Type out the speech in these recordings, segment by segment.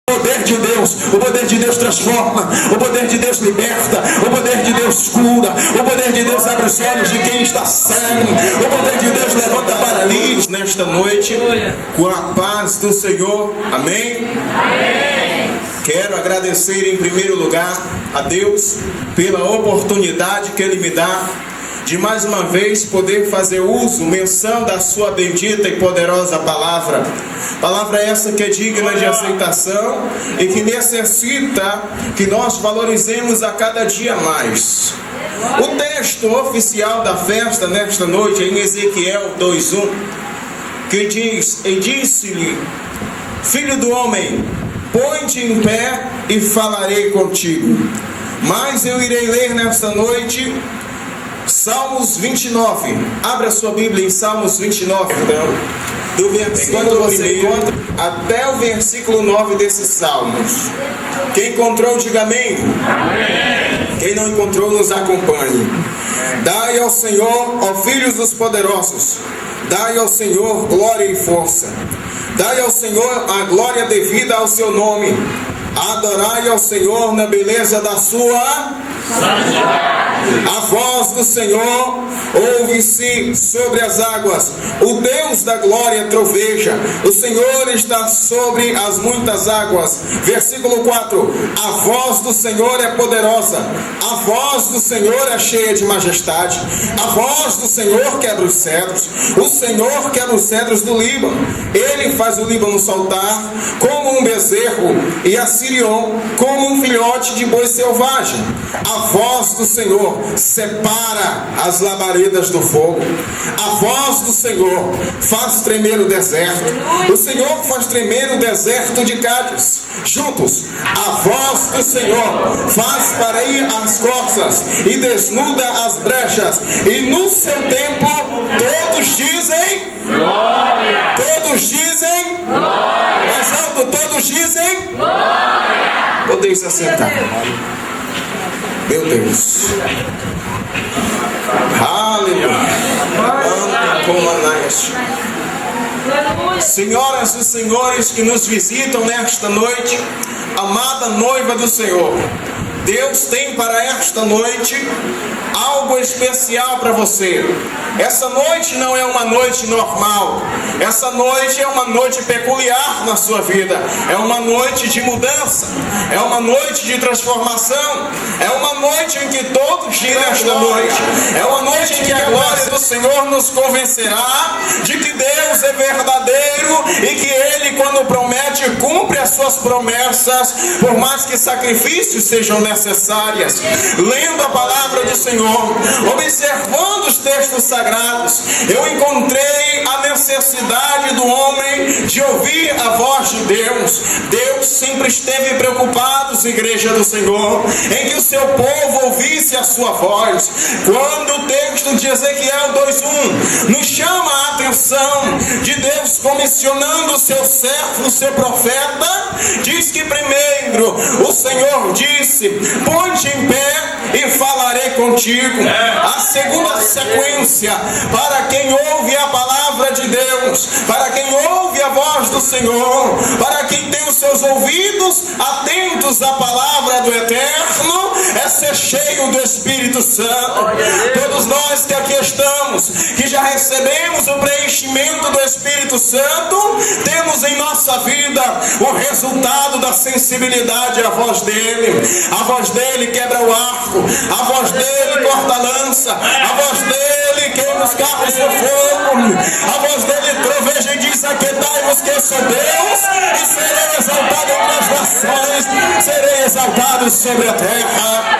O poder de Deus transforma, o poder de Deus liberta, o poder de Deus cura, o poder de Deus abre os olhos de quem está cego, o poder de Deus levanta paralíticos nesta noite, com a paz do Senhor, amém? Amém. Quero agradecer em primeiro lugar a Deus pela oportunidade que Ele me dá de mais uma vez poder fazer uso, menção da sua bendita e poderosa palavra. Palavra essa que é digna de aceitação e que necessita que nós valorizemos a cada dia mais. O texto oficial da festa nesta noite é em Ezequiel 2:1, que diz: E disse-lhe, filho do homem, põe-te em pé e falarei contigo. Mas eu irei ler nesta noite Salmos 29. Abra a sua Bíblia em Salmos 29, então, do versículo 1 até o versículo 9 desses Salmos. Quem encontrou, diga amém. Amém. Quem não encontrou, nos acompanhe. Dai ao Senhor, ó filhos dos poderosos, dai ao Senhor glória e força. Dai ao Senhor a glória devida ao seu nome. Adorai ao Senhor na beleza da sua santidade. A voz do Senhor ouve-se sobre as águas. O Deus da glória troveja. O Senhor está sobre as muitas águas. Versículo 4. A voz do Senhor é poderosa. A voz do Senhor é cheia de majestade. A voz do Senhor quebra os cedros. O Senhor quebra os cedros do Líbano. Ele faz o Líbano saltar como um bezerro e a Sirion como um filhote de boi selvagem. A voz do Senhor separa as labaredas do fogo. A voz do Senhor faz tremer o deserto. O Senhor faz tremer o deserto de Cádiz. Juntos, a voz do Senhor faz parir as corças e desnuda as brechas. E no seu tempo todos dizem glória. Todos dizem glória. Mais alto, todos dizem glória. Podeis assentar. Meu Deus. Aleluia. Senhoras e senhores que nos visitam nesta noite, amada noiva do Senhor, Deus tem para esta noite algo especial para você. Essa noite não é uma noite normal. Essa noite é uma noite peculiar na sua vida. É uma noite de mudança. É uma noite de transformação. É uma noite em que todos dizem esta noite. É uma noite em que a glória do Senhor nos convencerá de que Deus é verdadeiro e que Ele, quando promete, cumpre as suas promessas, por mais que sacrifícios sejam necessárias. Lendo a palavra do Senhor, observando os textos sagrados, eu encontrei a necessidade do homem de ouvir a voz de Deus. Deus sempre esteve preocupado, igreja do Senhor, em que o seu povo ouvisse a sua voz. Quando o texto de Ezequiel 2:1 nos chama a atenção de Deus comissionando o seu servo, o seu profeta, diz que primeiro o Senhor disse: põe-te em pé e falarei contigo. A segunda sequência, para quem ouve a palavra de Deus, para quem ouve a voz do Senhor, para quem tem os seus ouvidos atentos à palavra do Eterno, é ser cheio do Espírito Santo. Todos nós que aqui estamos, que já recebemos o preenchimento do Espírito Santo, temos em nossa vida o resultado da sensibilidade à voz dele. A voz dele quebra o arco, a voz dele corta a lança, a voz dele queima os carros no fogo, a voz dele troveja e diz: aquietai-vos que eu sou Deus, e serei exaltado entre as nações, serei exaltado sobre a terra.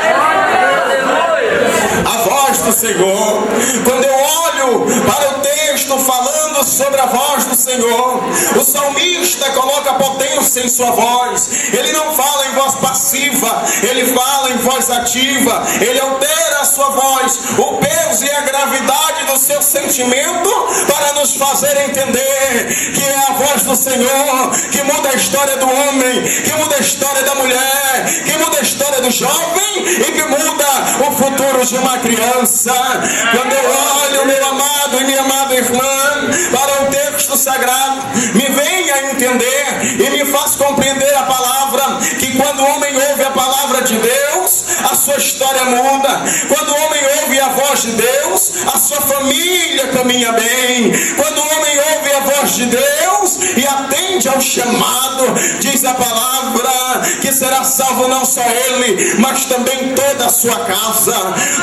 A voz do Senhor. Quando eu olho para o texto falando sobre a voz do Senhor, o salmista coloca potência em sua voz. Ele não fala em voz passiva, ele fala em voz ativa. Ele altera a sua voz, o peso e a gravidade do seu sentimento, para nos fazer entender que é a voz do Senhor que muda a história do homem, que muda a história da mulher, que muda a história do jovem e que muda o futuro de uma criança. Quando eu olho, meu amado e minha amada irmã, para o texto sagrado, me vem a entender e me faz compreender a palavra voz de Deus, a sua família caminha bem. Quando o homem ouve a voz de Deus e atende ao chamado, diz a palavra que será salvo não só ele, mas também toda a sua casa.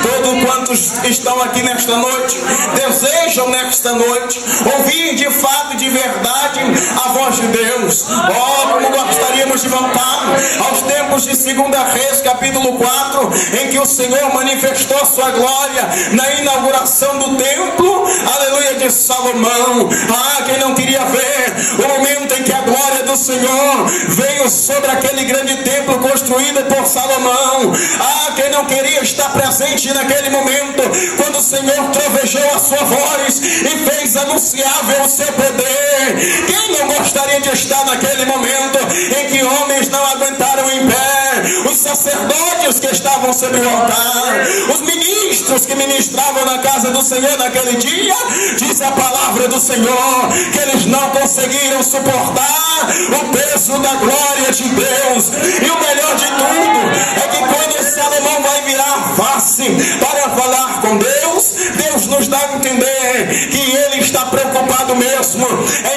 Todos quantos estão aqui nesta noite, desejam nesta noite ouvir de fato e de verdade a voz de Deus. Oh, como gostaríamos de voltar aos tempos de 2 Reis, capítulo 4, em que o Senhor manifestou sua glória na inauguração do templo, aleluia, de Salomão. Ah, quem não queria ver o momento em que a glória do Senhor veio sobre aquele grande templo construído por Salomão. Ah, quem não queria estar presente naquele momento, quando o Senhor trovejou a sua voz e fez anunciável o seu poder. Quem não gostaria de estar naquele momento em que homens não aguentaram em pé, os sacerdotes que estavam sobre o altar, os ministros que ministravam na casa do Senhor naquele dia? Diz a palavra do Senhor que eles não conseguiram suportar o peso da glória de Deus. E o melhor de tudo é que quando Salomão vai virar a face para falar com Deus, Deus nos dá a entender que ele está preocupado mesmo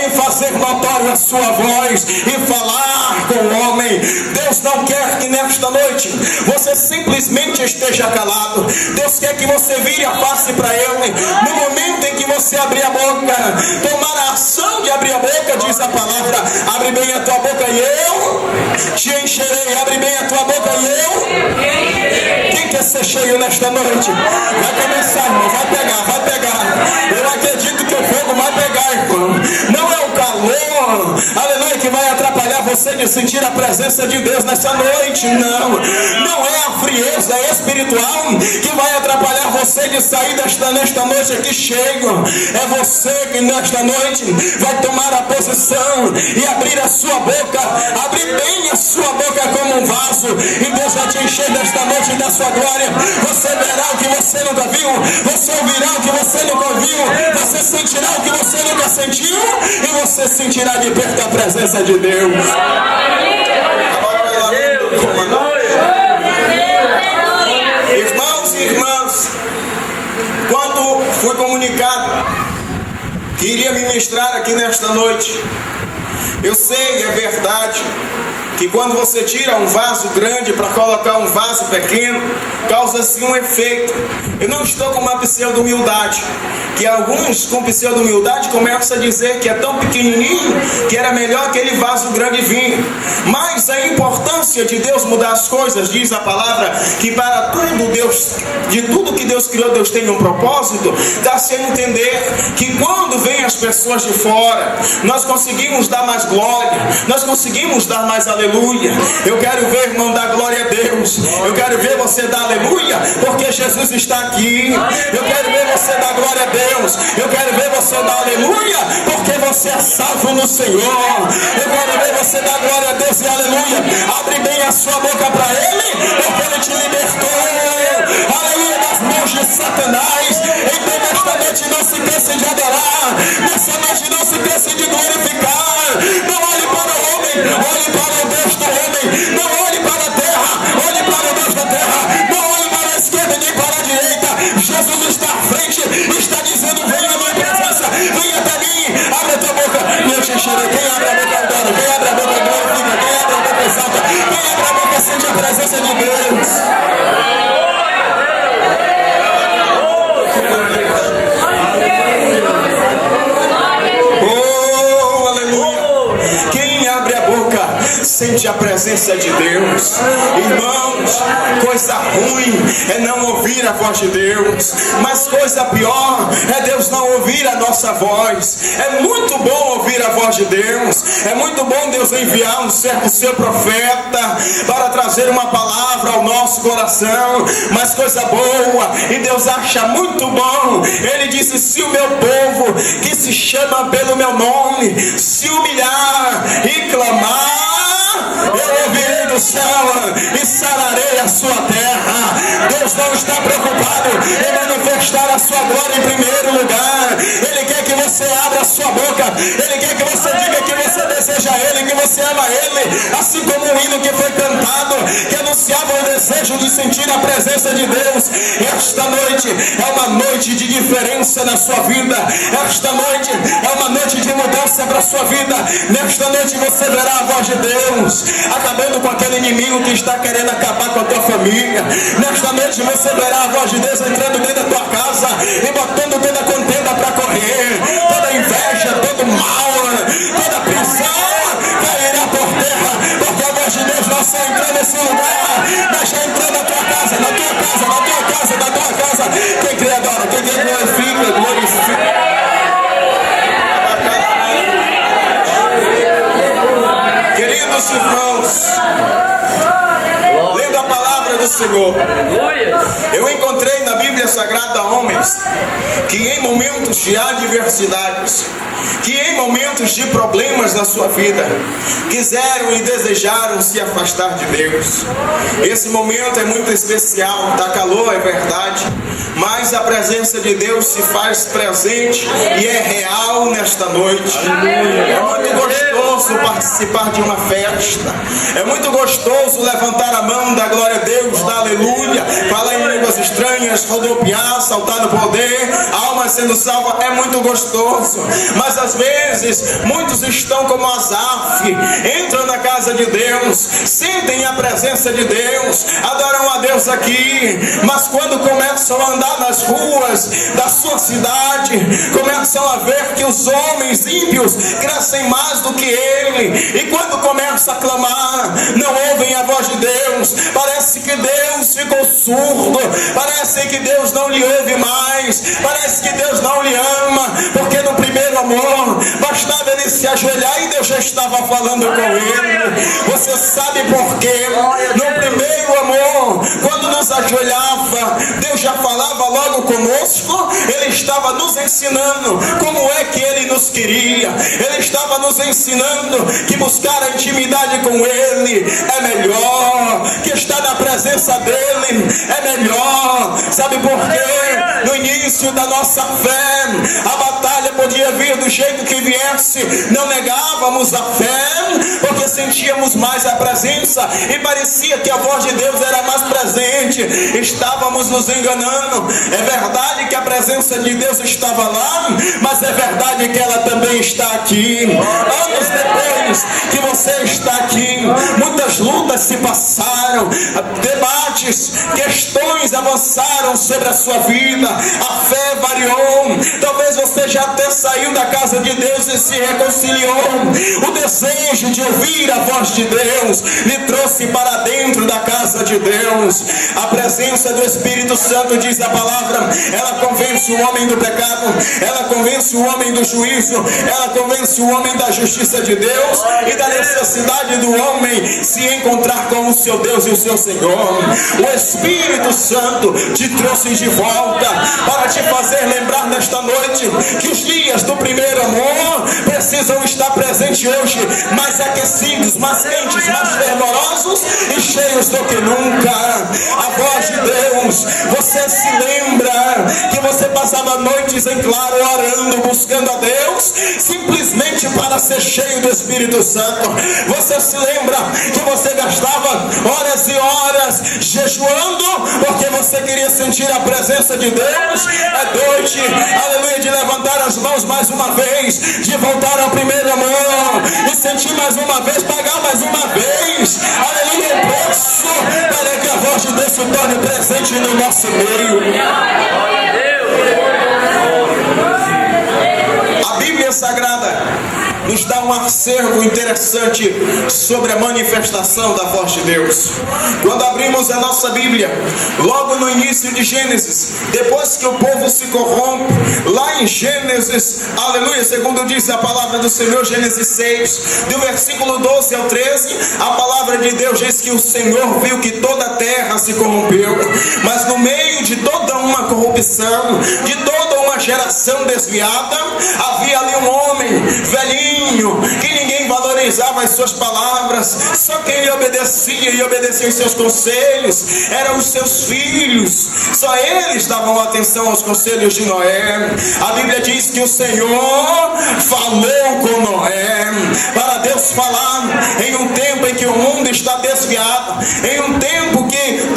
em fazer notória a sua voz e falar com o homem. Deus não quer que nesta noite você simplesmente esteja calado. Deus quer que você vire a face para ele. No momento em que você abrir a boca, tomar a ação de abrir a boca, diz a palavra: abre bem a tua boca e eu te encherei. Abre bem a tua boca e eu. Quem quer ser cheio nesta noite? Vai começar, irmão, vai pegar. Eu acredito que o fogo vai pegar, irmão. Não é o calor, aleluia, que vai atrapalhar você de sentir a presença de Deus nessa noite. Não é a frieza espiritual que vai atrapalhar você de sair nesta noite aqui cheio. É você que nesta noite vai tomar a posição e abrir a sua boca, abrir bem a sua boca como um vaso, e Deus vai te encher desta noite da sua glória. Você verá o que você nunca viu, você ouvirá o que você nunca ouviu, você sentirá o que você nunca sentiu, e você sentirá de perto a presença de Deus. Irmãos e irmãs, quando fui comunicado que iria ministrar aqui nesta noite, eu sei, é verdade, que quando você tira um vaso grande para colocar um vaso pequeno, causa-se um efeito. Eu não estou com uma pseudo-humildade, que alguns com pseudo-humildade começam a dizer que é tão pequenininho que era melhor aquele vaso grande vir. Mas a importância de Deus mudar as coisas, diz a palavra, que para tudo Deus, de tudo que Deus criou, Deus tem um propósito. Dá-se a entender que quando vêm as pessoas de fora, nós conseguimos dar mais glória, nós conseguimos dar mais aleluia. Eu quero ver, irmão, dar glória a Deus. Eu quero ver você dar aleluia, porque Jesus está aqui. Eu quero ver você dar glória a Deus. Eu quero ver você dar aleluia, porque você é salvo no Senhor. Eu quero ver você dar glória a Deus e aleluia. Abre bem a sua boca para Ele, porque Ele te libertou, aleluia, das mãos de Satanás. Então nesta noite não se pense de adorar, nessa noite não se pense de glorificar. Não olhe para o homem, olhe para o Deus do homem. Não olhe para a terra, olhe para o Deus da terra. Não olhe para a esquerda nem para a direita. Jesus está à frente, está dizendo: venha à minha presença, venha até mim. Abre a tua boca e eu te encherei. Quem abre a boca adora, quem abre a boca glorifica, quem abre a boca exalta, quem abre a boca sente a presença de Deus. Sente a presença de Deus. Irmãos, coisa ruim é não ouvir a voz de Deus, mas coisa pior é Deus não ouvir a nossa voz. É muito bom ouvir a voz de Deus, é muito bom Deus enviar um servo seu profeta para trazer uma palavra ao nosso coração, mas coisa boa, e Deus acha muito bom. Ele disse: se o meu povo, que se chama pelo meu nome, se humilhar e clamar, eu ouvirei do céu e sararei a sua terra. Deus não está preocupado em manifestar a sua glória em primeiro lugar. Ele quer que você abra a sua boca. Ele quer que você diga que você deseja Ele, que você ama Ele, assim como o hino que foi cantado, que anunciava o desejo de sentir a presença de Deus. Esta noite é uma noite de diferença na sua vida. Esta noite é uma noite de mudança para a sua vida. Nesta noite você verá a voz de Deus acabando com aquele inimigo que está querendo acabar com a tua família. Nesta noite você verá a voz de Deus entrando dentro da tua casa e botando toda a contenda para correr, toda inveja, todo mal, toda prisão cairá por terra, porque a voz de Deus não só entrou nesse lugar, mas já entrou na tua casa, na tua casa, na tua casa, na tua casa. Quem crê agora, quem crê glorifica, glorifica. Queridos irmãos, lendo a palavra do Senhor, eu encontrei na Bíblia Sagrada homens que em momentos de adversidades, que em momentos de problemas na sua vida, quiseram e desejaram se afastar de Deus. Esse momento é muito especial, está calor, é verdade, mas a presença de Deus se faz presente e é real nesta noite. É muito gostoso participar de uma festa, é muito gostoso levantar a mão, dar glória a Deus, dar aleluia, falar em línguas estranhas, rodopiar, saltar no poder, a alma sendo salva, é muito gostoso. Mas às vezes muitos estão como Asaf, entram na casa de Deus, sentem a presença de Deus, adoram a Deus aqui, mas quando começam a andar nas ruas da sua cidade, começam a ver que os homens ímpios crescem mais do que ele, e quando começam a clamar, não ouvem a voz de Deus. Parece que Deus ficou surdo, parece que Deus não lhe ouve mais, parece que Deus não lhe ama, porque no primeiro amor bastava ele se ajoelhar e Deus já estava falando com ele. Você sabe por quê? No primeiro amor, quando nos ajoelhava, Deus já falava logo conosco. Ele estava nos ensinando como é que ele nos queria. Ele estava nos ensinando que buscar a intimidade com ele é melhor, que estar na presença dele é melhor. Sabe por quê? No início da nossa fé, a batalha podia vir do jeito que viesse, não negávamos a fé, porque sentíamos mais a presença e parecia que a voz de Deus era mais presente. Estávamos nos enganando. É verdade que a presença de Deus estava lá, mas é verdade que ela também está aqui. Anos depois que você está aqui, muitas lutas se passaram, debates, questões avançaram sobre a sua vida, a fé variou. Talvez você já até saiu da casa de Deus e se reconciliou. O desejo de ouvir a voz de Deus lhe trouxe para dentro da casa de Deus. A presença do Espírito Santo, diz a palavra, ela convence o homem do pecado, ela convence o homem do juízo, ela convence o homem da justiça de Deus e da necessidade do homem se encontrar com o seu Deus e o seu Senhor. O Espírito Santo te trouxe de volta para te fazer lembrar nesta noite que os dias do primeiro amor precisam estar presentes hoje, mais aquecidos, mais quentes, mais fervorosos e cheios do que nunca. A voz de Deus, você se lembra que você passava noites em claro orando, buscando a Deus, simplesmente para ser cheio do Espírito Santo. Você se lembra que você gastava horas e horas jejuando porque você queria sentir a presença de Deus? É noite, aleluia, de levantar as mãos mais uma vez, de voltar ao primeiro amor e sentir mais uma vez, pagar mais uma vez, aleluia, o preço para que a voz de Deus se torne presente no nosso meio. A Bíblia Sagrada nos dá um acervo interessante sobre a manifestação da voz de Deus. Quando abrimos a nossa Bíblia, logo no início de Gênesis, depois que o povo se corrompe, lá em Gênesis, aleluia, segundo diz a palavra do Senhor, Gênesis 6, do versículo 12 ao 13, a palavra de Deus diz que o Senhor viu que toda a terra se corrompeu, mas no meio de toda uma corrupção, de toda uma geração desviada, havia ali um homem velhinho, que ninguém valorizava, valorizava as suas palavras. Só quem lhe obedecia e obedecia os seus conselhos eram os seus filhos. Só eles davam atenção aos conselhos de Noé. A Bíblia diz que o Senhor falou com Noé. Para Deus falar em um tempo em que o mundo está desviado, em um tempo que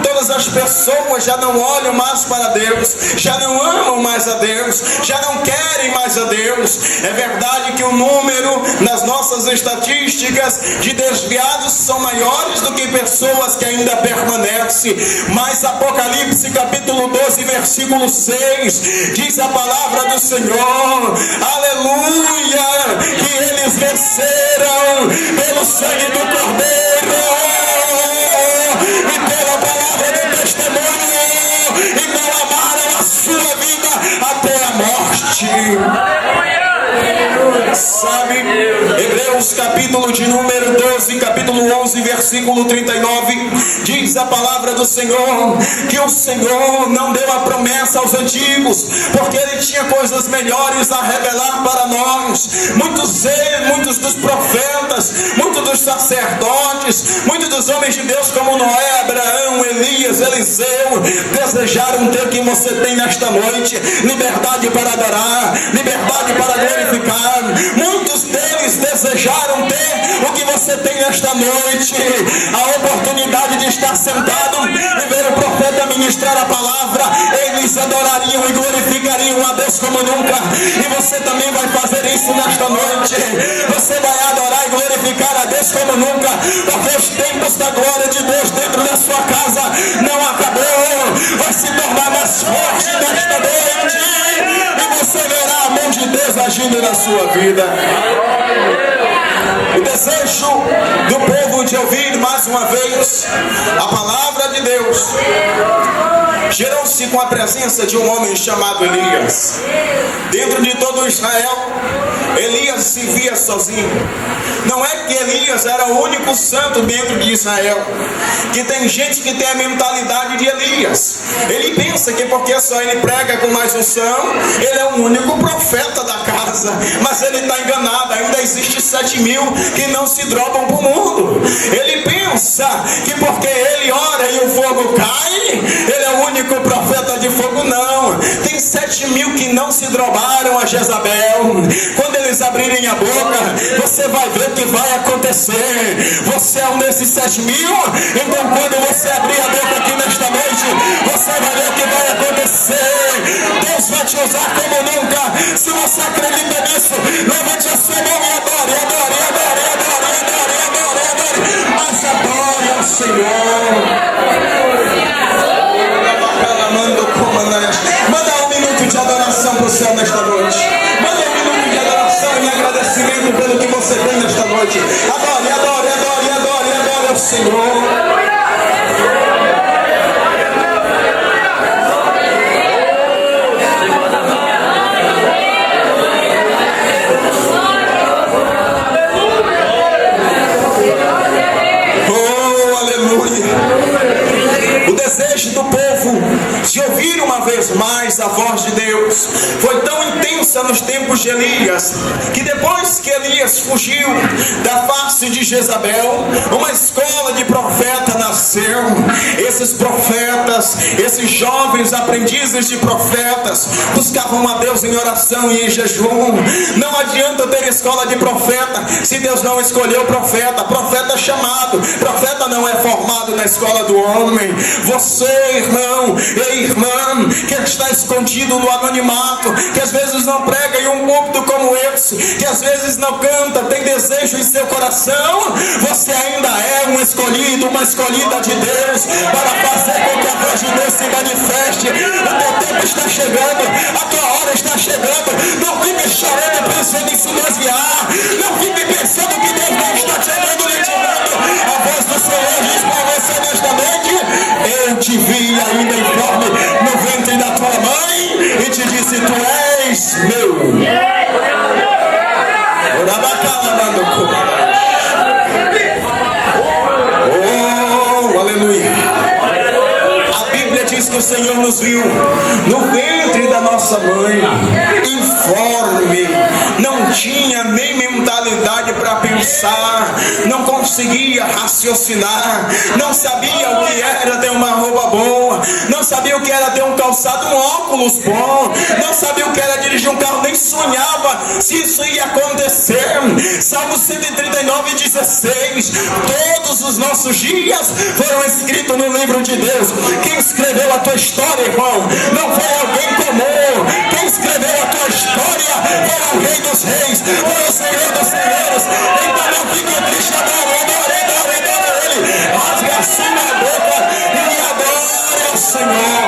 todas as pessoas já não olham mais para Deus, já não amam mais a Deus, já não querem mais a Deus. É verdade que o número nas nossas estatísticas de desviados são maiores do que pessoas que ainda permanecem, mas Apocalipse capítulo 12 versículo 6 diz a palavra do Senhor, aleluia, que eles venceram pelo sangue do Cordeiro e pela palavra do testemunho, e não amaram a sua vida até a morte. Sabe, Hebreus capítulo de número 12, capítulo 11, versículo 39, diz a palavra do Senhor, que o Senhor não deu a promessa aos antigos, porque Ele tinha coisas melhores a revelar para nós. Muitos dos profetas, muitos dos sacerdotes, muitos dos homens de Deus como Noé, Abraão, Elias, Eliseu, desejaram ter o que você tem nesta noite: liberdade para adorar, liberdade para glorificar. Muitos deles desejaram ter o que você tem nesta noite: a oportunidade de estar sentado e ver o profeta ministrar a palavra. Eles adorariam e glorificariam a Deus como nunca, e você também vai fazer isso nesta noite. Você vai adorar e glorificar a Deus como nunca, porque os tempos da glória de Deus dentro da sua casa não acabou. Vai se tornar mais forte nesta noite, e você verá a mão de Deus agindo na sua vida. O desejo do povo de ouvir mais uma vez a palavra de Deus gerou-se com a presença de um homem chamado Elias. Dentro de todo Israel, Elias se via sozinho. Não é que Elias era o único santo dentro de Israel, que tem gente que tem a mentalidade de Elias. Ele pensa que porque só ele prega com mais unção, ele é o único profeta da casa. Mas ele está enganado. Ainda existe 7.000 que não se drobam para o mundo. Ele pensa que porque ele ora e o fogo cai, ele é o único profeta de fogo. Não, tem 7.000 que não se drobaram a Jezabel. Quando eles abrirem a boca, você vai ver o que vai acontecer. Você é um desses 7.000. Então quando você abrir a boca aqui nesta noite, você vai ver o que vai acontecer. Deus vai te usar como nunca. Se você acredita nisso, levante a sua mão e adore, adore, adore, adore, adore, adore, adore. Mas adore ao Senhor. Manda um minuto de adoração para o céu nesta noite. Manda um minuto de adoração e agradecimento pelo que você tem nesta noite. Adore, adore, adore, adore, adore ao Senhor. Do povo de ouvir uma vez mais a voz de Deus foi tão intensa nos tempos de Elias, que depois que Elias fugiu da face de Jezabel, uma escola de profeta nasceu. Esses profetas, esses jovens aprendizes de profetas, buscavam a Deus em oração e em jejum. Não adianta ter escola de profeta se Deus não escolheu profeta. Profeta é chamado, profeta não é formado na escola do homem. Você, irmão e irmã, que está escondido no anonimato, que às vezes não prega em um púlpito como esse, que às vezes não canta, tem desejo em seu coração, você ainda é um escolhido, uma escolhida de Deus, para fazer com que a voz de Deus se manifeste. O teu tempo está chegando, a tua hora está chegando. Não fique chorando pensando em se desviar, não fique pensando que Deus não está te amando nem te amando. A voz do Senhor diz para você nesta noite: eu te vi ainda informe no ventre da tua mãe e te disse: tu és meu. Oh, aleluia. A Bíblia diz que o Senhor nos viu no ventre da nossa mãe, informe não tinha nem mentalidade para pensar, não conseguia raciocinar, não sabia o que era ter uma roupa boa, não sabia o que era ter um calçado, um óculos bom, não sabia o que era dirigir um carro, nem sonhava se isso ia acontecer. Salmo 139:16, todos os nossos dias foram escritos no livro de Deus. Quem escreveu a tua história, irmão, não foi alguém comum. Quem escreveu a tua história foi o Rei dos Reis, foi o Senhor dos Senhores. Então não fique triste, adore Ele, rasgue assim na boca e adore ao Senhor.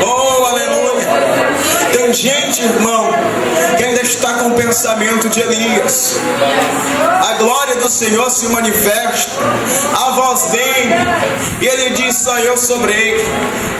Oh, aleluia. Tem gente, irmão, que ainda está com o pensamento de Elias. A glória do Senhor se manifesta, a voz dele, e ele diz: só eu sobrei.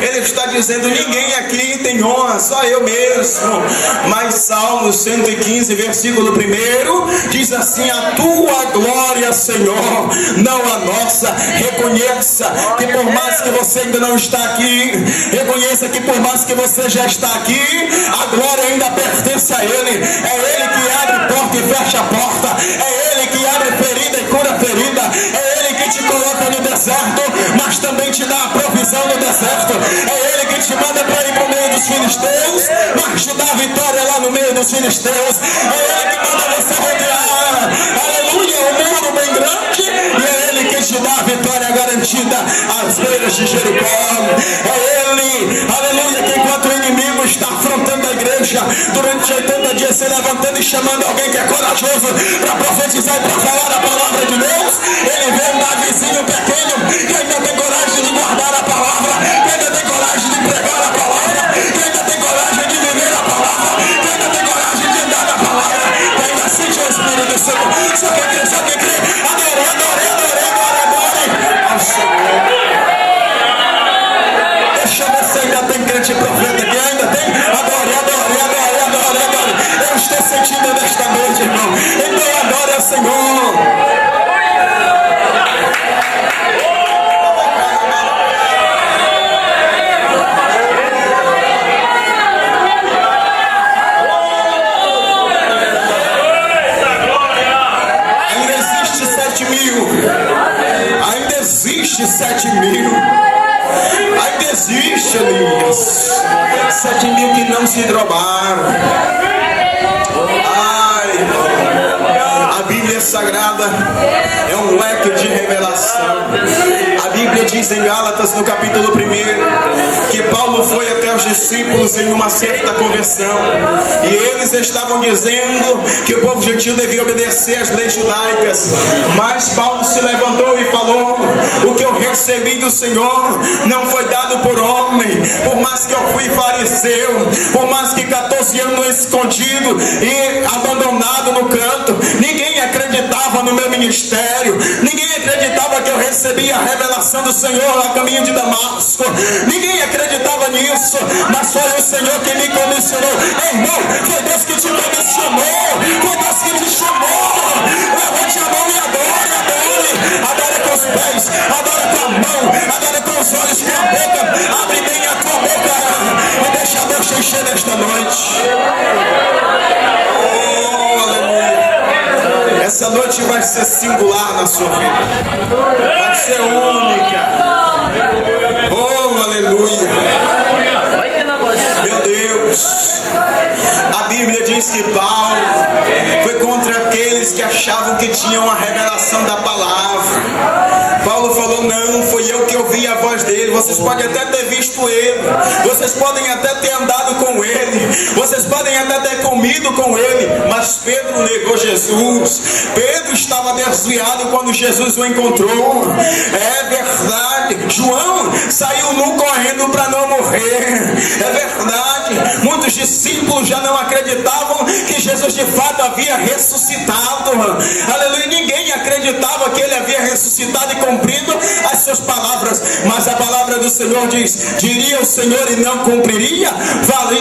Ele está dizendo: ninguém aqui tem honra, só eu mesmo. Mas Salmo 115, versículo 1 diz assim: a tua glória, Senhor, não a nossa. Reconheça que por mais que você ainda não está aqui, reconheça que por mais que você já está aqui, a glória ainda pertence a Ele. É Ele que abre porta e fecha a porta, é Ele que abre ferida e cura ferida, é Ele que te coloca no deserto, mas também te dá a provisão no deserto, é Ele que te manda para ir para o meio dos filisteus, mas te dá a vitória lá no meio dos filisteus, é Ele que manda você rodear, aleluia, um muro bem grande, e é Ele que te dá a vitória garantida às beiras de Jericó, é Ele, aleluia, que enquanto o inimigo está afrontando a igreja, durante 80 dias se levantando e chamando alguém que é corajoso para profetizar e para falar a palavra de Deus, ele vê um Davizinho pequeno que ainda tem coragem de guardar a palavra, que ainda tem coragem de pregar a palavra, que ainda tem coragem de viver a palavra, que ainda tem coragem de andar na palavra, que ainda sente o Espírito Santo. Só quem crê, adore ao Senhor. Deixa eu ver se ainda tem crente profeta aqui, ainda tem. Adore. Eu estou sentindo nesta noite, irmão. Então adore ao Senhor. Ainda existe 7.000. Ainda existe 7.000. Ainda existe, Elias, 7.000 que não se drogaram. A Bíblia Sagrada é um leque de revelação. A Bíblia diz em Gálatas, no capítulo 1, que Paulo foi até os discípulos em uma certa conversão, e eles estavam dizendo que o povo gentil devia obedecer às leis judaicas, mas Paulo se levantou e falou: o que eu recebi do Senhor não foi dado por homem. Por mais que eu fui fariseu, por mais que 14 anos escondido e abandonado no canto, ninguém acreditava no meu ministério, ninguém acreditava que eu recebia a revelação do Senhor a caminho de Damasco, ninguém acreditava nisso, mas foi o Senhor que me comissionou. Irmão, foi Deus que te comissionou, foi Deus que te chamou. Levante a mão e adore com os pés, adore com a mão, adore com os olhos, com a boca, abre bem a tua boca e deixa Deus te encher nesta noite. Essa noite vai ser singular na sua vida, vai ser única. Oh, aleluia. Meu Deus, a Bíblia diz que Paulo foi contra aqueles que achavam que tinham a revelação da palavra. Paulo falou: não, foi eu que ouvi a voz dele. Vocês podem até ter visto ele, vocês podem até ter andado com ele, vocês podem até ter comido com ele, mas Pedro negou Jesus. Pedro estava desviado quando Jesus o encontrou. É verdade. João saiu nu correndo para não morrer. É verdade. Muitos os discípulos já não acreditavam que Jesus de fato havia ressuscitado. Aleluia, ninguém acreditava que ele havia ressuscitado e cumprido as suas palavras, mas a palavra do Senhor diz: diria o Senhor e não cumpriria,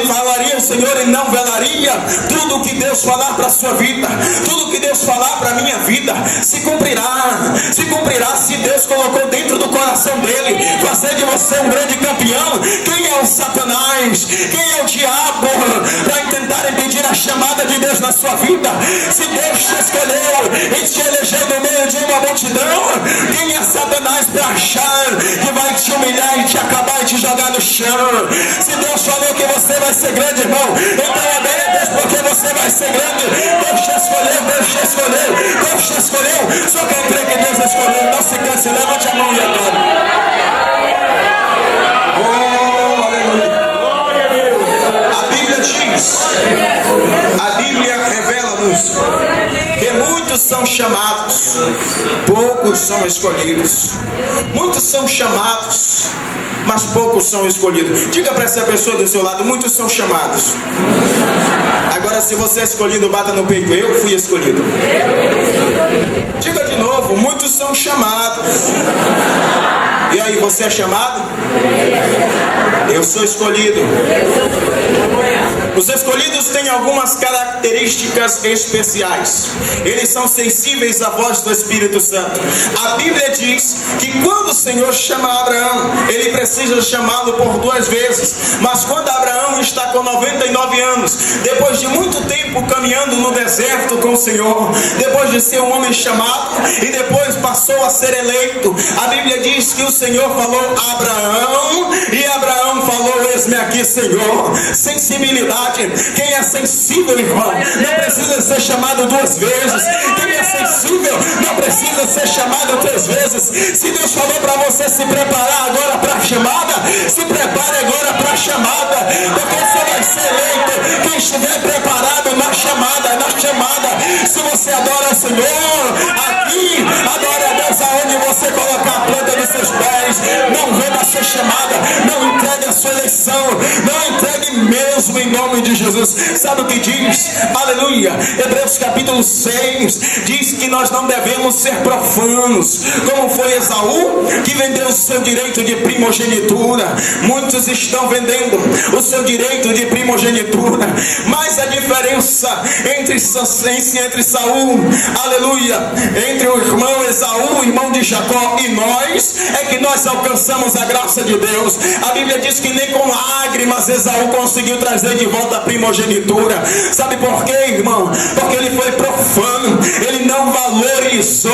falaria o Senhor e não velaria. Tudo que Deus falar para a sua vida, tudo que Deus falar para a minha vida, se cumprirá, se Deus colocou dentro do coração dele fazer de você um grande campeão. Quem é o Satanás? Quem é o diabo para tentar impedir a chamada de Deus na sua vida? Se Deus te escolheu e te elegeu no meio de uma multidão, quem é Satanás para achar que vai te humilhar e te acabar e te jogar no chão? Se Deus falou que você vai ser grande, irmão, então adore a Deus, porque você vai ser grande. Deus te escolheu, Deus te escolheu, Deus te escolheu. Só quem crê que Deus escolheu, não se canse, levante a mão e adore. A Bíblia revela-nos que muitos são chamados, poucos são escolhidos. Muitos são chamados, mas poucos são escolhidos. Diga para essa pessoa do seu lado: muitos são chamados. Agora, se você é escolhido, bata no peito: eu fui escolhido. Diga de novo: muitos são chamados. E aí, você é chamado? Eu sou escolhido. Os escolhidos têm algumas características especiais. Eles são sensíveis à voz do Espírito Santo. A Bíblia diz que quando o Senhor chama Abraão, ele precisa chamá-lo por 2 vezes. Mas quando Abraão está com 99 anos, depois de muito tempo caminhando no deserto com o Senhor, depois de ser um homem chamado e depois passou a ser eleito, a Bíblia diz que o Senhor falou: Abraão, e Abraão falou: eis-me aqui, Senhor. Sensibilidade. Quem é sensível, irmão, não precisa ser chamado 2 vezes. Quem é sensível não precisa ser chamado 3 vezes. Se Deus falou para você se preparar agora para a chamada, se prepare agora para a chamada, porque você vai ser eleito quem estiver preparado na chamada. Se você adora o Senhor aqui, adora a Deus aonde você colocar a planta dos seus pés. Não venda a sua chamada, não entregue a sua eleição, não entregue mesmo, em nome de Jesus. Sabe o que diz? Aleluia. Hebreus capítulo 6 diz que nós não devemos ser profanos, como foi Esaú, que vendeu o seu direito de primogenitura. Muitos estão vendendo o seu direito de primogenitura, mas a diferença entre Saul, aleluia, entre o irmão Esaú, o irmão de Jacó, e nós, é que nós alcançamos a graça de Deus. A Bíblia diz que nem com lágrimas Esaú conseguiu trazer de volta a primogenitura. Sabe por quê, irmão? Porque ele foi profano, ele não valorizou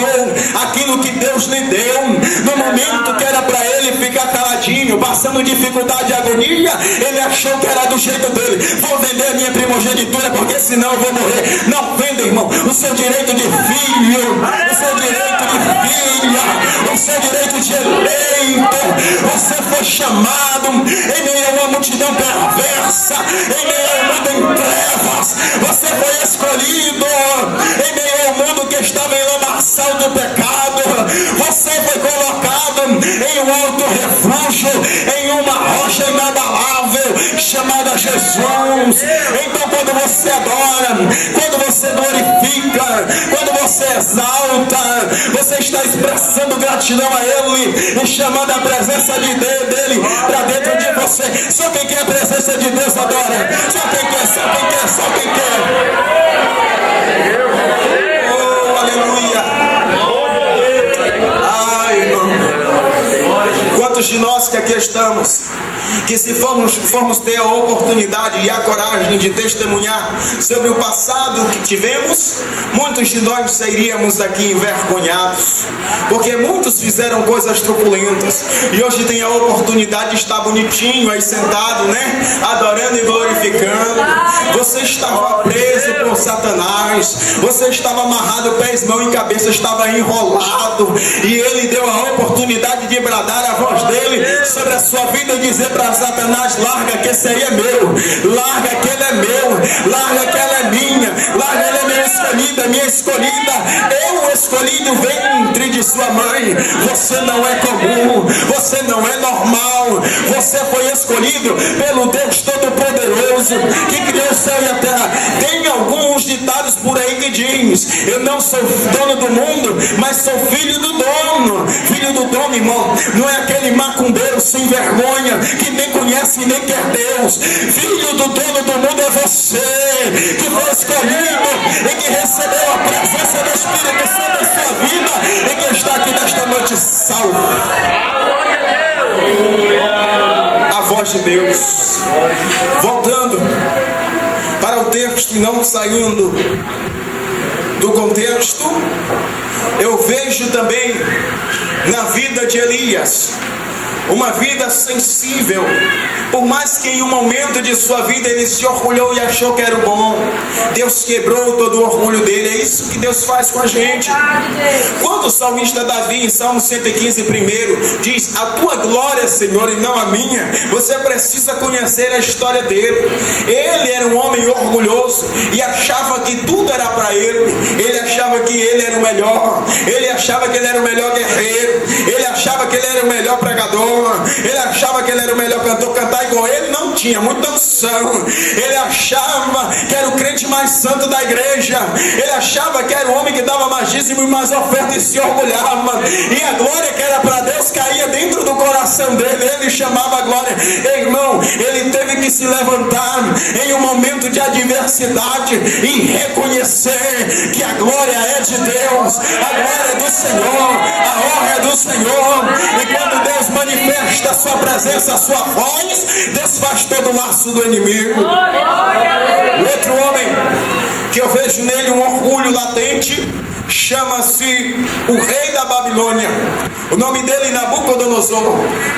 aquilo que Deus lhe deu. No momento que era para ele ficar caladinho, passando dificuldade e agonia, ele achou que era do jeito dele: vou vender a minha primogenitura, porque senão eu vou morrer. Não venda, irmão, o seu direito de filho, o seu direito de filha, o seu direito de eleito. Você foi chamado em meio a uma multidão perversa, em meio a um mundo em trevas. Você foi escolhido em meio ao mundo que estava em lamaçal do pecado. Você foi colocado em um alto refúgio, em uma rocha inabalável chamada Jesus. Então, quando você adora, quando você glorifica, quando você exalta, você está expressando gratidão a Ele e chamando a presença dele para dentro de você. Só quem quer a presença de Deus adora. Só quem quer, só quem quer, só quem quer. Oh, aleluia. Ai, irmão. Quantos de nós que aqui estamos, que se formos ter a oportunidade e a coragem de testemunhar sobre o passado que tivemos, muitos de nós sairíamos daqui envergonhados, porque muitos fizeram coisas truculentas e hoje tem a oportunidade de estar bonitinho aí sentado, né, adorando e glorificando. Você estava preso por Satanás, você estava amarrado, pés, mão e cabeça, estava enrolado, e ele deu a oportunidade de bradar a voz dele sobre a sua vida e dizer para Satanás: larga que esse aí é meu, larga que ele é meu, larga que ela é minha, larga ela é minha escolhida, eu o escolhido ventre de sua mãe. Você não é comum, você não é normal, você foi escolhido pelo Deus Todo-Poderoso. Todo-Poderoso, que criou o céu e a terra. Tem alguns ditados por aí que diz: eu não sou dono do mundo, mas sou filho do dono. Filho do dono, irmão, não é aquele macumbeiro sem vergonha, que nem conhece nem quer Deus. Filho do dono do mundo é você, que foi escolhido e que recebeu a presença do Espírito Santo em sua vida e que está aqui nesta noite salvo. A voz de Deus. Voltando para o texto e não saindo do contexto, eu vejo também na vida de Elias uma vida sensível. Por mais que em um momento de sua vida ele se orgulhou e achou que era o bom, Deus quebrou todo o orgulho dele. É isso que Deus faz com a gente. Quando o salmista Davi, em Salmo 115, primeiro, diz: a tua glória, Senhor, e não a minha, você precisa conhecer a história dele. Ele era um homem orgulhoso e achava que tudo era para ele. Ele achava que ele era o melhor. Ele achava que ele era o melhor guerreiro. Ele achava que ele era o melhor pregador. Ele achava que ele era o melhor cantor. Cantar igual ele não tinha muita unção. Ele achava que era o crente mais santo da igreja. Ele achava que era o homem que dava mais dízimo e mais oferta e se orgulhava. E a glória que era para Deus caía dentro do coração dele. Ele chamava a glória. Irmão, ele teve que se levantar em um momento de adversidade e reconhecer que a glória é de Deus, a glória é do Senhor, a honra é do Senhor. E quando Deus manifesta a sua presença, a sua voz, desfaz todo o laço do inimigo. O outro homem que eu vejo nele um orgulho latente chama-se o rei da Babilônia. O nome dele é Nabucodonosor.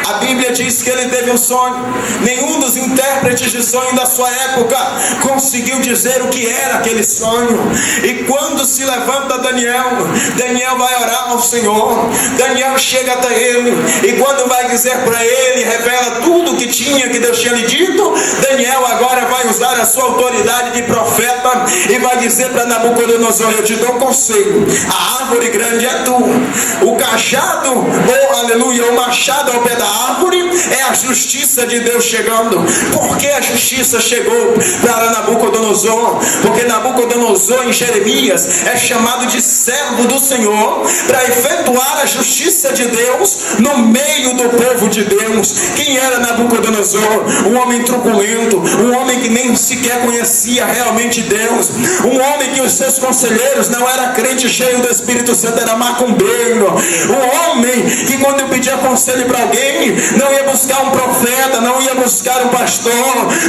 A Bíblia diz que ele teve um sonho. Nenhum dos intérpretes de sonho da sua época conseguiu dizer o que era aquele sonho. E quando se levanta Daniel vai orar ao Senhor. Daniel chega até ele, e quando vai dizer para ele, revela tudo o que Deus tinha lhe dito. Daniel agora vai usar a sua autoridade de profeta e vai dizer para Nabucodonosor: eu te dou um conselho. A árvore grande é tu. O cajado, aleluia, o machado ao pé da árvore é a justiça de Deus chegando. Por que a justiça chegou para Nabucodonosor? Porque Nabucodonosor, em Jeremias, é chamado de servo do Senhor para efetuar a justiça de Deus no meio do povo de Deus. Quem era Nabucodonosor? Um homem truculento, um homem que nem sequer conhecia realmente Deus, um homem que os seus conselheiros não era crente cheio do Espírito Santo, era macumbeiro, um homem que quando pedia conselho para alguém, não ia buscar um profeta, não ia buscar um pastor,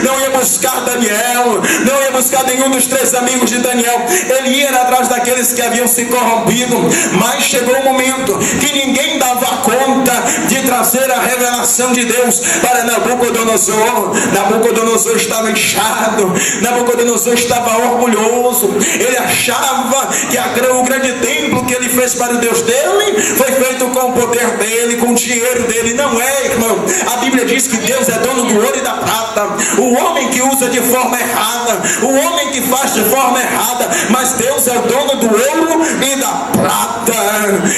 não ia buscar Daniel, não ia buscar nenhum dos 3 amigos de Daniel. Ele ia atrás daqueles que haviam se corrompido. Mas chegou um momento que ninguém dava conta de trazer a revelação de Deus para Nabucodonosor. Nabucodonosor estava inchado, Nabucodonosor estava orgulhoso. Ele achava que o grande templo que ele fez para o Deus dele foi feito com o poder dele, com o dinheiro dele. Não é, irmão. A Bíblia diz que Deus é dono do ouro e da prata. O homem que usa de forma errada, o homem que faz de forma errada, mas Deus é o dono do ouro e da prata.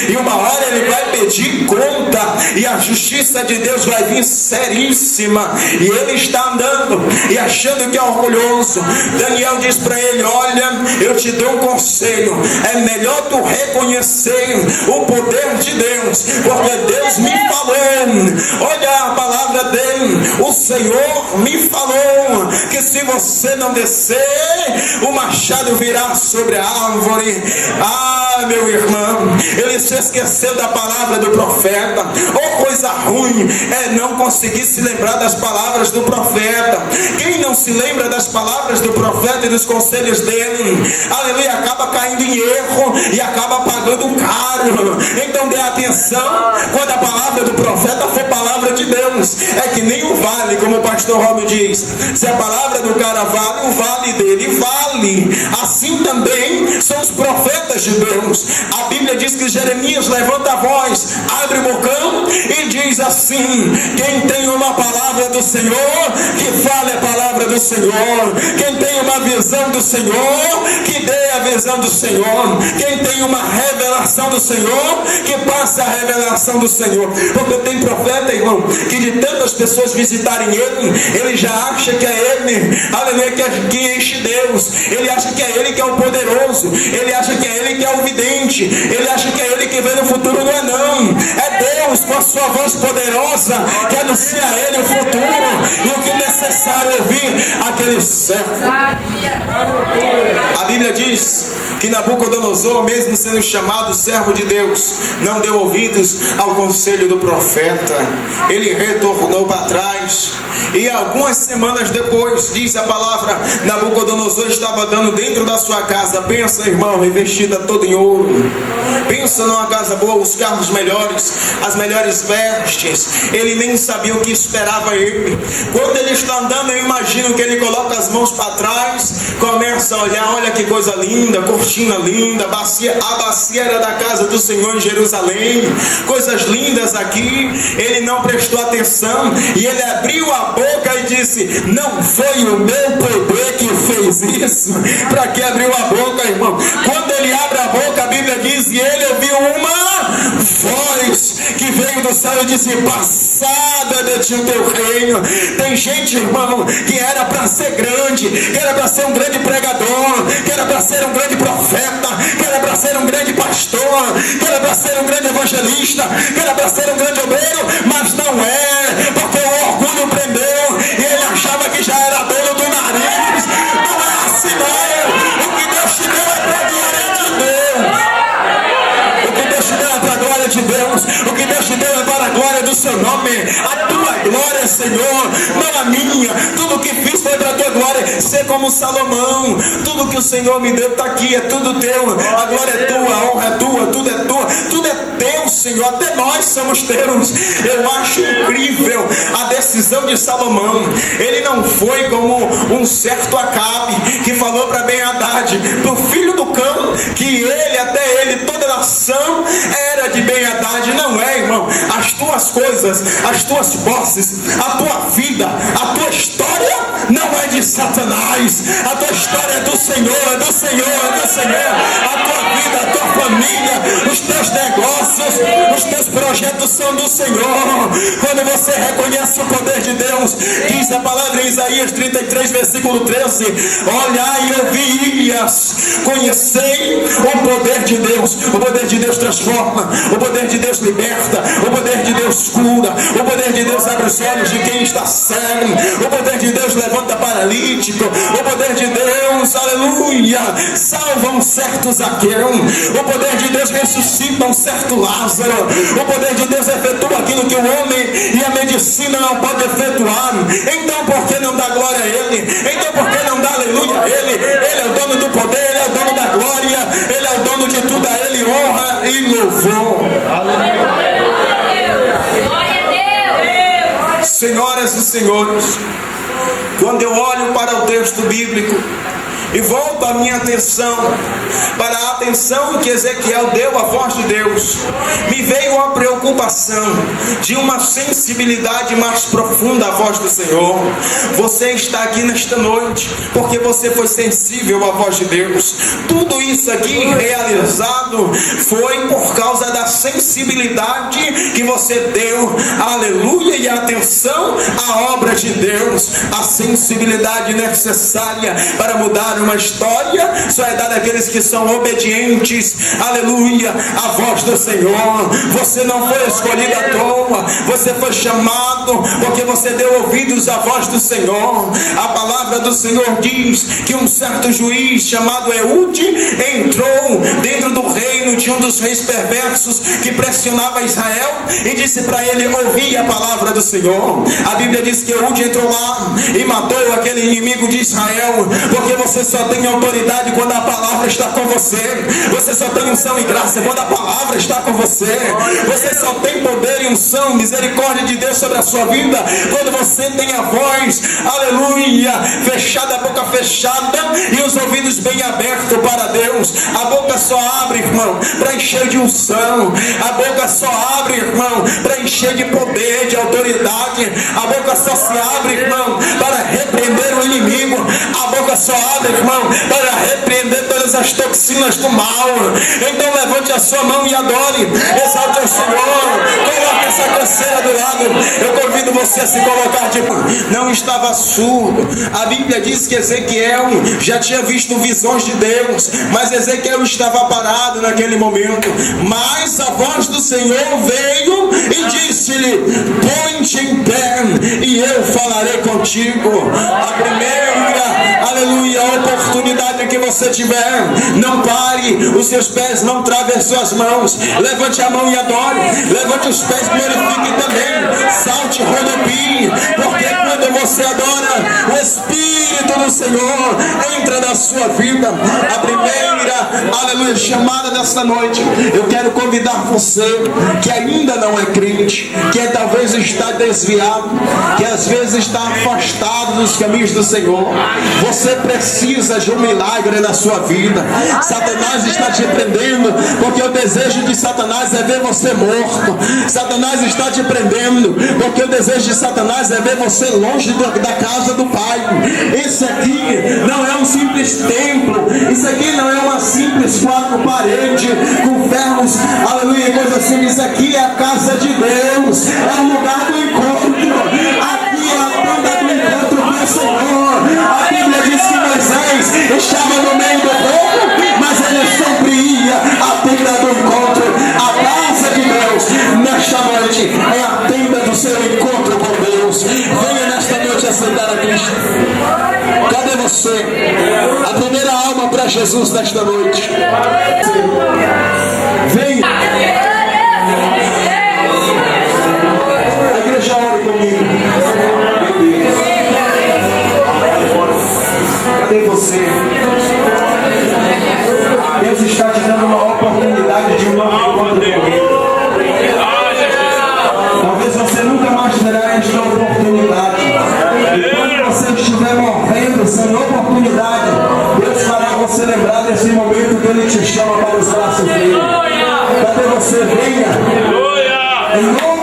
E uma hora ele vai pedir conta, e a justiça de Deus vai vir seríssima. E ele está andando e achando que é orgulhoso. Daniel diz para ele: olha, eu te dou um conselho. É melhor tu reconhecer o poder de Deus, porque Deus me falou. Olha a palavra dele: o Senhor me falou que se você não descer, o machado virá sobre a árvore. Ah, meu irmão, ele se esqueceu da palavra do profeta. Oh, coisa ruim é não conseguir se lembrar das palavras do profeta. Quem não se lembra das palavras do profeta e dos conselhos dele, aleluia, acaba caindo em erro e acaba pagando caro. Então dê atenção quando a palavra do profeta for palavra de Deus. É que nem o vale, como o pastor Robin diz. Se a palavra do cara vale, o vale dele vale. Assim também são os profetas de Deus. A Bíblia diz que Jeremias levanta a voz, abre o bocão e diz assim: quem tem uma palavra do Senhor, que fale a palavra do do Senhor. Quem tem uma visão do Senhor, que dê a visão do Senhor. Quem tem uma revelação do Senhor, que passe a revelação do Senhor. Porque tem profeta, irmão, que de tantas pessoas visitarem ele já acha que é ele, aleluia, que enche Deus. Ele acha que é ele que é o poderoso. Ele acha que é ele que é o vidente. Ele acha que é ele que vê no futuro. Não é não. É Deus com a sua voz poderosa que anuncia a ele o futuro e o que é necessário ouvir aquele servo. A Bíblia diz que Nabucodonosor, mesmo sendo chamado servo de Deus, não deu ouvidos ao conselho do profeta. Ele retornou para trás. E algumas semanas depois, diz a palavra, Nabucodonosor estava dando dentro da sua casa. Pensa, irmão, revestida toda em ouro. Pensa numa casa boa, os carros melhores, as melhores vestes. Ele nem sabia o que esperava ele. Quando ele está andando, eu imagino que ele coloca as mãos para trás, começa a olhar, olha que coisa linda, cortina linda, a bacia era da casa do Senhor em Jerusalém, coisas lindas aqui. Ele não prestou atenção e ele abriu a boca e disse: não foi o meu poder que fez isso. Para que abriu a boca, irmão? Quando ele abre a boca, a Bíblia diz: e ele ouviu uma voz que veio do céu e disse: passada de ti o teu reino. Tem gente, irmão, que era para ser grande, que era para ser um grande pregador, que era para ser um grande profeta, que era para ser um grande pastor, que era para ser um grande evangelista, que era para ser um grande obreiro, mas não é, porque o orgulho prendeu e ele achava que já era dono do nariz. Não é assim não. O que Deus te deu é para a glória de Deus. O que Deus te deu é para a glória de Deus. O que Deus te deu é para a glória do seu nome. A tua glória, Senhor, não a minha. Tudo que fiz foi para a tua glória. Ser como Salomão. Tudo que o Senhor me deu está aqui, é tudo teu. A glória é tua, a honra é tua, tudo é tua. Tudo é teu, Senhor. Até nós somos teus. Eu acho incrível a decisão de Salomão. Ele não foi como um certo Acabe, que falou para Ben-Hadad, do filho do cão, que ele, até ele, toda a nação era de Ben-Hadad. Não é, irmão. As tuas coisas, as tuas posses, a tua vida, a tua história não é de Satanás. A tua história é do Senhor, é do Senhor, é do Senhor. A tua vida, a tua família, os teus negócios, os teus projetos são do Senhor. Quando você reconhece o poder de Deus, diz a palavra em Isaías 33, versículo 13: olhai e ouvi-as, conhecei o poder de Deus. O poder de Deus transforma, o poder de Deus liberta, o poder de Deus cura, o poder de Deus abre os olhos de quem está cego, o poder de Deus levanta paralítico, o poder de Deus, aleluia, salva um certo Zaqueu, o poder de Deus ressuscita um certo Lázaro, o poder de Deus efetua aquilo que o homem e a medicina não podem efetuar. Então por que não dá glória a Ele? Então por que não dá aleluia a Ele? Ele é o dono do poder, Ele é o dono da glória, Ele é o dono de tudo, a Ele honra e louvor. Senhoras e senhores, quando eu olho para o texto bíblico e volto a minha atenção para a atenção que Ezequiel deu à voz de Deus, me veio a preocupação de uma sensibilidade mais profunda à voz do Senhor. Você está aqui nesta noite porque você foi sensível à voz de Deus. Tudo isso aqui realizado foi por causa da sensibilidade que você deu, aleluia, e atenção à obra de Deus. A sensibilidade necessária para mudar uma história só é dada àqueles que são obedientes, aleluia, à voz do Senhor. Você não foi escolhido à toa, você foi chamado porque você deu ouvidos à voz do Senhor. A palavra do Senhor diz que um certo juiz chamado Eude entrou dentro do reino de um dos reis perversos que pressionava Israel e disse para ele ouvir a palavra do Senhor. A Bíblia diz que Eude entrou lá e matou aquele inimigo de Israel, porque você só tem autoridade quando a palavra está com você. Você só tem unção e graça quando a palavra está com você. Você só tem poder e unção, misericórdia de Deus sobre a sua vida quando você tem a voz, aleluia, fechada, a boca fechada e os ouvidos bem abertos para Deus. A boca só abre, irmão, para encher de unção. A boca só abre, irmão, para encher de poder, de autoridade. A boca só se abre, irmão, para repreender o inimigo. A boca só abre, irmão, para repreender todas as toxinas do mal. Então levante a sua mão e adore, exalte ao Senhor. Coloque essa canseira do lado. Eu convido você a se colocar de pé. Não estava surdo. A Bíblia diz que Ezequiel já tinha visto visões de Deus, mas Ezequiel estava parado naquele momento. Mas a voz do Senhor veio e disse-lhe: põe-te em pé e eu falarei contigo. A primeira, aleluia, oportunidade que você tiver, não pare os seus pés, não trave as suas mãos. Levante a mão e adore. Levante os pés, glorifique também. Salte, rodopie, porque quando você adora, o Espírito do Senhor entra na sua vida. A primeira, aleluia, chamada desta noite, eu quero convidar você que ainda não é crente, que talvez está desviado, que às vezes está afastado dos caminhos do Senhor. Você precisa de um milagre na sua vida. Satanás está te prendendo, porque o desejo de Satanás é ver você morto. Satanás está te prendendo, porque o desejo de Satanás é ver você longe da casa do Pai. Esse aqui não é um simples templo. Isso aqui não é uma simples quatro paredes com ferros, aleluia, coisa assim. Isso aqui é a casa de Deus, é o lugar do encontro. Aqui é a tenda do encontro com o Senhor. A Bíblia diz que Moisés estava no meio do povo, mas ele sempre ia à tenda do encontro. A casa de Deus nesta noite é a tenda do seu encontro com Deus. Venha nesta noite aceitar a Cristo. Cadê você? A primeira alma para Jesus nesta noite. Venha. A igreja ora comigo. Cadê você? Deus está te dando uma oportunidade de um novo encontro com Ele. Talvez você nunca mais terá esta oportunidade. E quando você estiver morrendo sem oportunidade, Deus fará você lembrar desse momento que Ele te chama para os braços dele. Cadê você? Venha. Em nome